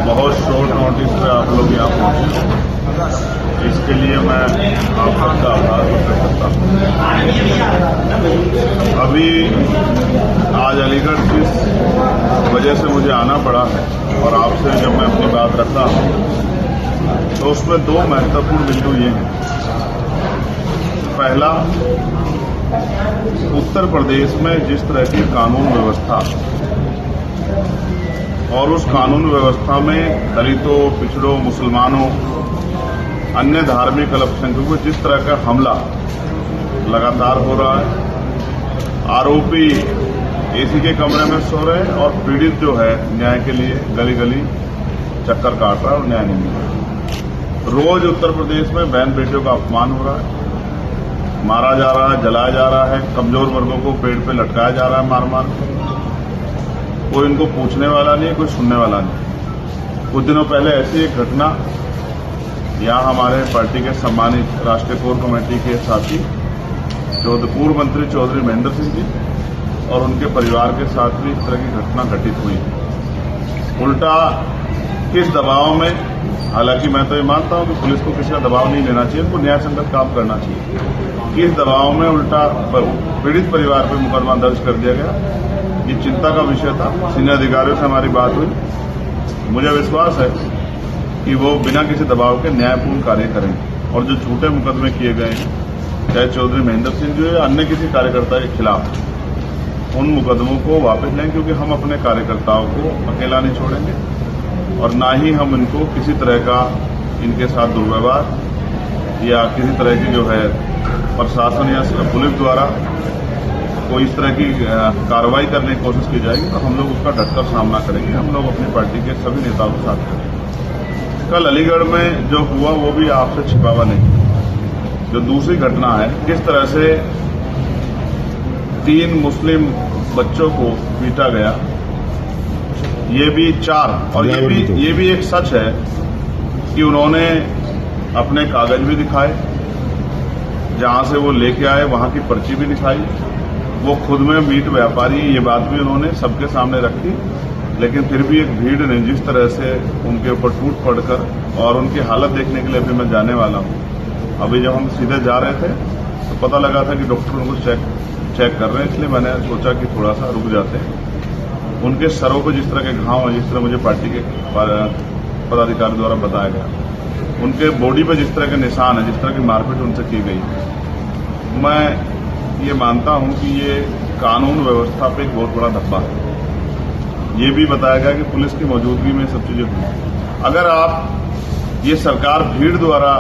बहुत short notice पे आप लोग यहाँ पहुँचे, इसके लिए मैं आप सबका आभार व्यक्त करता हूँ। अभी आज अलीगढ़ किस वजह से मुझे आना पड़ा है और आपसे जब मैं अपनी बात रखता हूँ तो उसमें दो महत्वपूर्ण बिंदु ये हैं। पहला, उत्तर प्रदेश में जिस तरह की कानून व्यवस्था और उस कानून व्यवस्था में दलितों, पिछड़ों, मुसलमानों, अन्य धार्मिक अल्पसंख्यकों पर जिस तरह का हमला लगातार हो रहा है, आरोपी एसी के कमरे में सो रहे हैं और पीड़ित जो है न्याय के लिए गली गली चक्कर काट रहा है और न्याय नहीं मिल रहा। रोज उत्तर प्रदेश में बहन बेटियों का अपमान हो रहा है, मारा जा रहा है, जलाया जा रहा है, कमजोर वर्गों को पेड़ पे लटकाया जा रहा है मार मार के। कोई इनको पूछने वाला नहीं, कोई सुनने वाला नहीं। कुछ दिनों पहले ऐसी एक घटना यहाँ हमारे पार्टी के सम्मानित राष्ट्रीय कोर कमेटी के साथी पूर्व मंत्री चौधरी महेंद्र सिंह जी और उनके परिवार के साथ भी इस तरह की घटना घटित हुई। उल्टा किस दबाव में, हालांकि मैं तो ये मानता हूं कि पुलिस को किसी का दबाव नहीं लेना चाहिए, उनको न्याय संगत काम करना चाहिए। किस दबाव में उल्टा पीड़ित परिवार पर मुकदमा दर्ज कर दिया गया, ये चिंता का विषय था। सीनियर अधिकारियों से हमारी बात हुई, मुझे विश्वास है कि वो बिना किसी दबाव के न्यायपूर्ण कार्य करेंगे और जो झूठे मुकदमे किए गए हैं, चाहे चौधरी महेंद्र सिंह जी या अन्य किसी कार्यकर्ता के खिलाफ, उन मुकदमों को वापस लेंगे, क्योंकि हम अपने कार्यकर्ताओं को अकेला नहीं छोड़ेंगे और ना ही हम इनको किसी तरह का इनके साथ दुर्व्यवहार या किसी तरह की जो है प्रशासन या पुलिस द्वारा कोई इस तरह की कार्रवाई करने की कोशिश की जाएगी तो हम लोग उसका डटकर सामना करेंगे। हम लोग अपनी पार्टी के सभी नेताओं के साथ करेंगे। कल अलीगढ़ में जो हुआ वो भी आपसे छिपा हुआ नहीं। जो दूसरी घटना है, किस तरह से 3 मुस्लिम बच्चों को पीटा गया, ये भी 4, और ये भी एक सच है कि उन्होंने अपने कागज भी दिखाए, जहां से वो लेके आए वहां की पर्ची भी दिखाई। वो खुद में मीट व्यापारी, ये बात भी उन्होंने सबके सामने रखी। लेकिन फिर भी एक भीड़ ने जिस तरह से उनके ऊपर टूट पड़कर, और उनकी हालत देखने के लिए भी मैं जाने वाला हूं। अभी जब हम सीधे जा रहे थे तो पता लगा था कि डॉक्टर उनको चेक कर रहे हैं, इसलिए मैंने सोचा कि थोड़ा सा रुक जाते हैं। उनके सरों पर जिस तरह के घाव हैं, जिस तरह मुझे पार्टी के पदाधिकारी द्वारा बताया गया, उनके बॉडी पर जिस तरह के निशान है, जिस तरह की मारपीट उनसे की गई, मैं ये मानता हूं कि ये कानून व्यवस्था पे एक बहुत बड़ा धब्बा है। ये भी बताया गया कि पुलिस की मौजूदगी में सब चीजें हुई। अगर आप ये सरकार भीड़ द्वारा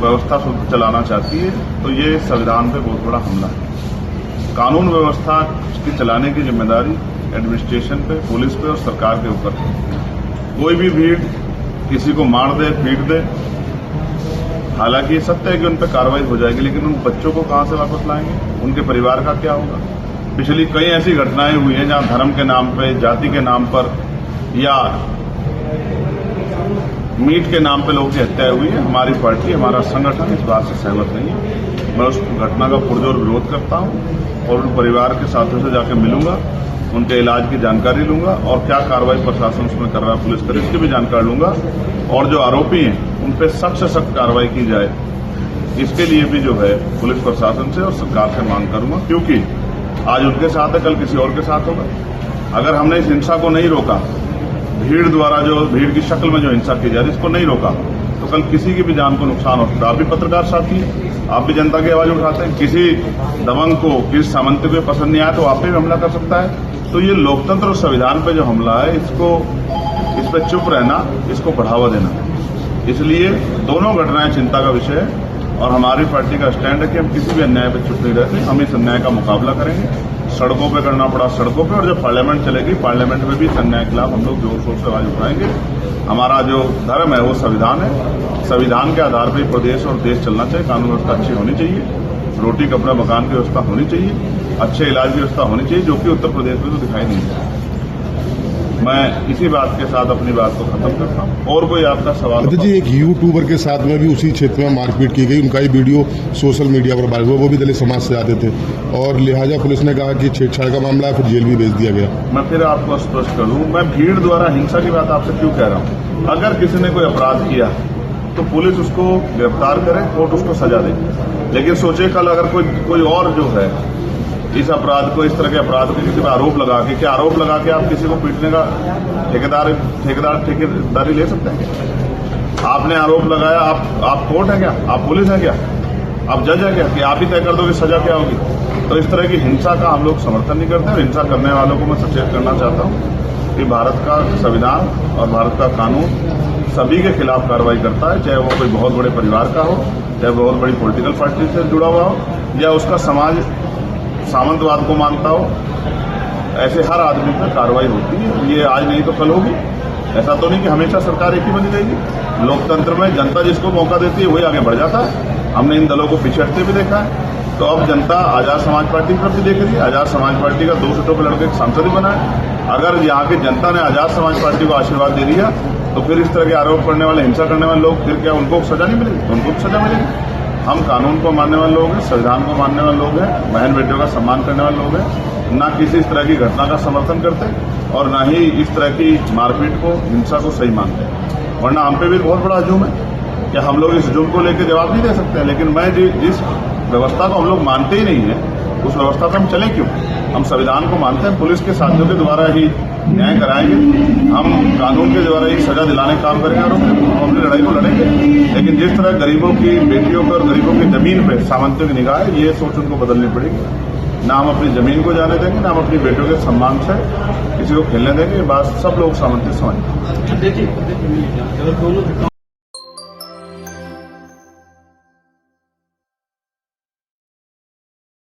व्यवस्था चलाना चाहती है तो ये संविधान पे बहुत बड़ा हमला है। कानून व्यवस्था की चलाने की जिम्मेदारी एडमिनिस्ट्रेशन पे, पुलिस पे और सरकार के ऊपर है। कोई भी भीड़ किसी को मार दे, पीट दे, हालांकि सत्य है कि उन पर कार्रवाई हो जाएगी, लेकिन उन बच्चों को कहां से वापस लाएंगे, उनके परिवार का क्या होगा। पिछली कई ऐसी घटनाएं हुई हैं जहां धर्म के नाम पर, जाति के नाम पर या मीट के नाम पे लोगों की हत्या हुई है। हमारी पार्टी, हमारा संगठन इस बात से सहमत नहीं है। मैं उस घटना का पुरजोर विरोध करता हूं और उन परिवार के साथियों से जाकर मिलूंगा, उनके इलाज की जानकारी लूंगा और क्या कार्रवाई प्रशासन उसमें कर रहा है, पुलिस कर, इसकी भी जानकारी लूंगा। और जो आरोपी हैं उन पर सख्त से सख्त कार्रवाई की जाए, इसके लिए भी जो है पुलिस प्रशासन से और सरकार से मांग करूंगा, क्योंकि आज उनके साथ है, कल किसी और के साथ होगा। अगर हमने इस हिंसा को नहीं रोका, भीड़ द्वारा जो भीड़ की शक्ल में जो हिंसा की जा रही है, इसको नहीं रोका, तो कल किसी की भी जान को नुकसान हो सकता है। आप भी पत्रकार साथी हैं, आप भी जनता की आवाज उठाते हैं। किसी दबंग को, किसी सामंत को पसंद नहीं आया तो आप पे भी हमला कर सकता है। तो ये लोकतंत्र और संविधान पे जो हमला है, इस पे चुप रहना, इसको बढ़ावा देना। इसलिए दोनों घटनाएं चिंता का विषय है और हमारी पार्टी का स्टैंड है कि हम किसी भी अन्याय पर चुप नहीं रहते। हम इस अन्याय का मुकाबला करेंगे, सड़कों पे करना पड़ा सड़कों पे, और जब पार्लियामेंट चलेगी, पार्लियामेंट में भी इस अन्याय के खिलाफ हम लोग जोर शोर से आवाज उठाएंगे। हमारा जो धर्म है वो संविधान है, संविधान के आधार पर प्रदेश और देश चलना चाहिए। कानून व्यवस्था अच्छी होनी चाहिए, रोटी कपड़ा मकान की व्यवस्था होनी चाहिए, अच्छे इलाज की व्यवस्था होनी चाहिए, जो कि उत्तर प्रदेश में तो दिखाई नहीं दे रहा। मैं इसी बात के साथ अपनी बात को खत्म करता हूँ। और कोई आपका सवाल? जी, एक यूट्यूबर के साथ में भी उसी क्षेत्र में मारपीट की गई, उनका ही वीडियो सोशल मीडिया पर वायरल हुआ, वो भी दलित समाज से आते थे और लिहाजा पुलिस ने कहा कि छेड़छाड़ का मामला है, फिर जेल भी भेज दिया गया। मैं फिर आपको स्पष्ट कर दूं, मैं भीड़ द्वारा हिंसा की बात आपसे क्यों कह रहा हूं? अगर किसी ने कोई अपराध किया तो पुलिस उसको गिरफ्तार करे, कोर्ट उसको सजा दे। लेकिन सोचे कल अगर कोई और जो है इस अपराध को, इस तरह के अपराध को किसी पर आरोप लगा के, क्या आरोप लगा के आप किसी को पीटने का ठेकेदारी ले सकते हैं? आपने आरोप लगाया, आप कोर्ट है क्या? आप पुलिस है क्या? आप जज है क्या कि आप ही तय कर दो कि सजा क्या होगी? तो इस तरह की हिंसा का हम लोग समर्थन नहीं करते। और हिंसा करने वालों को मैं सचेत करना चाहता हूं कि भारत का संविधान और भारत का कानून सभी के खिलाफ कार्रवाई करता है, चाहे वो कोई बहुत बड़े परिवार का हो, चाहे बहुत बड़ी पॉलिटिकल पार्टी से जुड़ा हुआ हो, या उसका समाज सामंतवाद को मानता हो। ऐसे हर आदमी पर कार्रवाई होती है। ये आज नहीं तो कल होगी। ऐसा तो नहीं कि हमेशा सरकार एक ही बनी रहेगी। लोकतंत्र में जनता जिसको मौका देती है वही आगे बढ़ जाता है। हमने इन दलों को पिछड़ते भी देखा है। तो अब जनता आजाद समाज पार्टी की तरफ भी देख रही है। आजाद समाज पार्टी का 2 सीटों पर लड़के एक सांसद ही बना है। अगर यहाँ की जनता ने आजाद समाज पार्टी को आशीर्वाद दे दिया तो फिर इस तरह के आरोप करने वाले, हिंसा करने वाले लोग, फिर क्या उनको सजा नहीं मिलेगी? तो उनको भी सजा मिलेगी। हम कानून को मानने वाले लोग हैं, संविधान को मानने वाले लोग हैं, बहन बेटियों का सम्मान करने वाले लोग हैं। ना किसी इस तरह की घटना का समर्थन करते और ना ही इस तरह की मारपीट को, हिंसा को सही मानते हैं। वरना हम पे भी बहुत बड़ा जुर्म है कि हम लोग इस जुर्म को लेकर जवाब नहीं दे सकते। लेकिन मैं जिस व्यवस्था को हम लोग मानते ही नहीं है, उस व्यवस्था पर हम चले क्यों? हम संविधान को मानते हैं। पुलिस के साथियों के द्वारा ही न्याय कराएंगे, हम कानून के द्वारा ही सजा दिलाने का काम करेंगे और हम अपनी लड़ाई को लड़ेंगे। लेकिन जिस तरह गरीबों की बेटियों पर, गरीबों की जमीन पे सामंतियों की निगाह है, ये सोच उनको बदलनी पड़ेगी। ना हम अपनी जमीन को जाने देंगे, ना हम अपनी बेटियों के सम्मान से किसी को खेलने देंगे। ये बात सब लोग सामंती समझेंगे।